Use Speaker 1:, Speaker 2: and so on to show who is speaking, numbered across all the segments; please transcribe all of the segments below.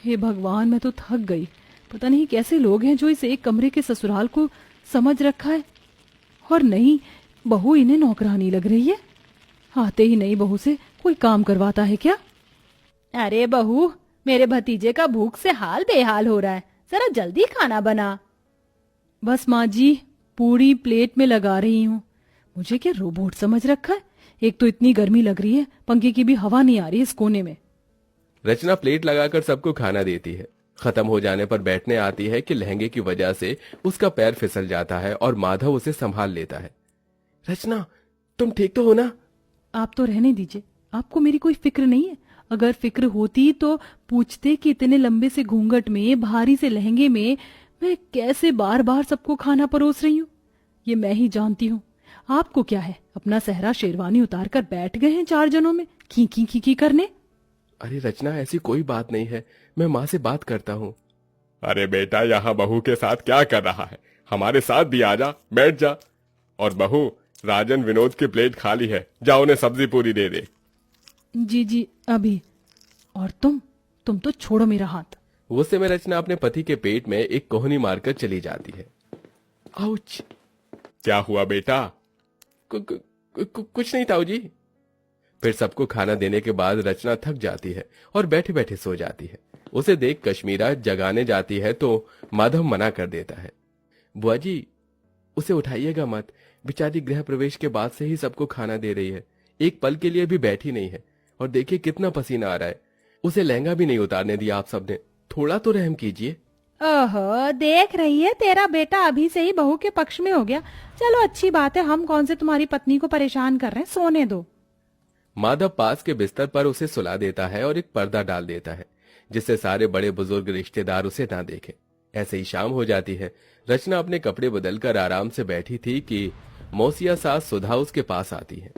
Speaker 1: हे भगवान, मैं तो थक गई। पता नहीं कैसे लोग हैं जो इस एक कमरे के ससुराल को समझ रखा है। और नहीं, बहू इन्हें नौकरानी लग रही है। आते ही नई बहू से कोई काम करवाता है क्या? अरे बहू, मेरे भतीजे का भूख से हाल बेहाल हो रहा है, जरा जल्दी खाना बना। बस माँ जी, पूरी प्लेट में लगा रही हूँ। मुझे क्या रोबोट समझ रखा है? एक तो इतनी गर्मी लग रही है, पंखे की भी हवा नहीं आ रही इस कोने में।
Speaker 2: रचना प्लेट लगाकर सबको खाना देती है। खत्म हो जाने पर बैठने आती है कि लहंगे की वजह से उसका पैर फिसल जाता है और माधव उसे संभाल लेता है। रचना, तुम ठीक तो हो ना?
Speaker 1: आप तो रहने दीजिए, आपको मेरी कोई फिक्र नहीं है। अगर फिक्र होती तो पूछते कि इतने लंबे से घूंघट में, भारी से लहंगे में मैं कैसे बार बार सबको खाना परोस रही हूँ। ये मैं ही जानती हूँ। आपको क्या है, अपना सहरा शेरवानी उतार कर बैठ गए हैं 4 जनों में खी खी करने।
Speaker 2: अरे रचना, ऐसी कोई बात नहीं है, मैं माँ से बात करता हूँ। अरे बेटा, यहाँ बहू के साथ क्या कर रहा है? हमारे साथ भी आजा, बैठ जा। और बहू, राजन विनोद की प्लेट खाली है, जा उन्हें सब्जी पूरी दे दे।
Speaker 1: जी जी, अभी। और तुम तो छोड़ो मेरा हाथ।
Speaker 2: वो समय रचना अपने पति के पेट में एक कोहनी मारकर चली जाती है। आउच! क्या हुआ बेटा? कुछ नहीं ताऊ जी। फिर सबको खाना देने के बाद रचना थक जाती है और बैठे बैठे सो जाती है। उसे देख कश्मीरा जगाने जाती है तो माधव मना कर देता है। बुआ जी, उसे उठाइएगा मत, बेचारी गृह प्रवेश के बाद से ही सबको खाना दे रही है, एक पल के लिए भी बैठी नहीं है। और देखिए कितना पसीना आ रहा है, उसे लहंगा भी नहीं उतारने दिया आप सबने, थोड़ा तो रहम कीजिए।
Speaker 1: ओहो, देख रही है, तेरा बेटा अभी से ही बहू के पक्ष में हो गया। चलो अच्छी बात है, हम कौन से तुम्हारी पत्नी को परेशान कर रहे हैं, सोने दो।
Speaker 2: माधव पास के बिस्तर पर उसे सुला देता है और एक पर्दा डाल देता है, जिससे सारे बड़े बुजुर्ग रिश्तेदार उसे ना देखें। ऐसे ही शाम हो जाती है। रचना अपने कपड़े बदलकर आराम से बैठी थी कि मौसिया सास सुधा उसके पास आती है।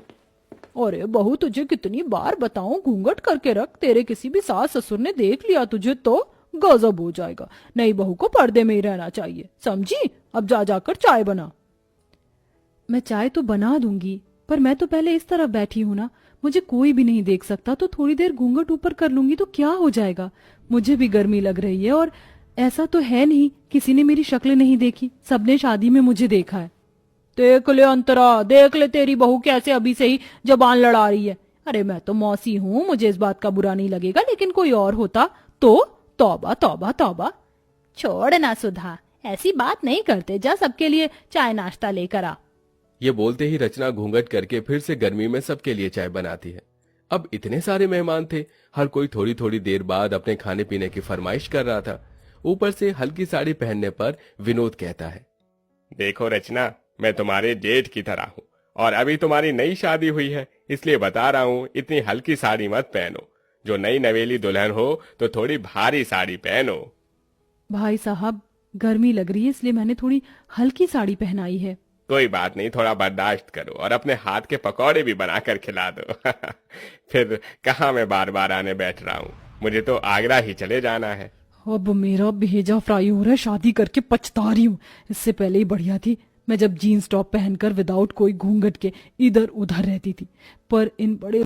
Speaker 1: अरे बहू, तुझे कितनी बार बताऊं, घूंघट करके रख, तेरे किसी भी सास ससुर ने देख लिया तुझे तो गजब हो जाएगा। नई बहू को पर्दे में ही रहना चाहिए, समझी? अब जा जाकर चाय बना। मैं चाय तो बना दूंगी, पर मैं तो पहले इस तरफ बैठी हूँ ना, मुझे कोई भी नहीं देख सकता, तो थोड़ी देर घूंघट ऊपर कर लूंगी तो क्या हो जाएगा। मुझे भी गर्मी लग रही है, और ऐसा तो है नहीं किसी ने मेरी शक्ल नहीं देखी, सबने शादी में मुझे देखा है। देख ले अंतरा, देख ले तेरी बहू कैसे अभी से ही जबान लड़ा रही है। अरे मैं तो मौसी हूँ, मुझे इस बात का बुरा नहीं लगेगा, लेकिन कोई और होता तो तौबा तौबा तौबा। छोड़ ना सुधा, ऐसी बात नहीं करते, जा सबके लिए चाय नाश्ता लेकर आ।
Speaker 2: ये बोलते ही रचना घूंघट करके फिर से गर्मी में सबके लिए चाय बनाती है। अब इतने सारे मेहमान थे, हर कोई थोड़ी थोड़ी देर बाद अपने खाने पीने की फरमाइश कर रहा था। ऊपर से हल्की साड़ी पहनने पर विनोद कहता है, देखो रचना, मैं तुम्हारे जेठ की तरह हूँ और अभी तुम्हारी नई शादी हुई है, इसलिए बता रहा हूँ, इतनी हल्की साड़ी मत पहनो। जो नई नवेली दुल्हन हो तो थोड़ी भारी साड़ी पहनो।
Speaker 1: भाई साहब, गर्मी लग रही है इसलिए मैंने थोड़ी हल्की साड़ी पहनाई है।
Speaker 2: कोई बात नहीं, थोड़ा बर्दाश्त करो और अपने हाथ के पकौड़े भी बनाकर खिला दो। फिर कहाँ मैं बार बार आने बैठ रहा हूँ, मुझे तो आगरा ही चले जाना है।
Speaker 1: अब मेरा भेजा फ्राई हो रहा है, शादी करके पछता रही हूँ। इससे पहले ही बढ़िया थी मैं जब जीन्स टॉप पहनकर विदाउट कोई घूंघट के इधर उधर रहती थी, पर इन बड़े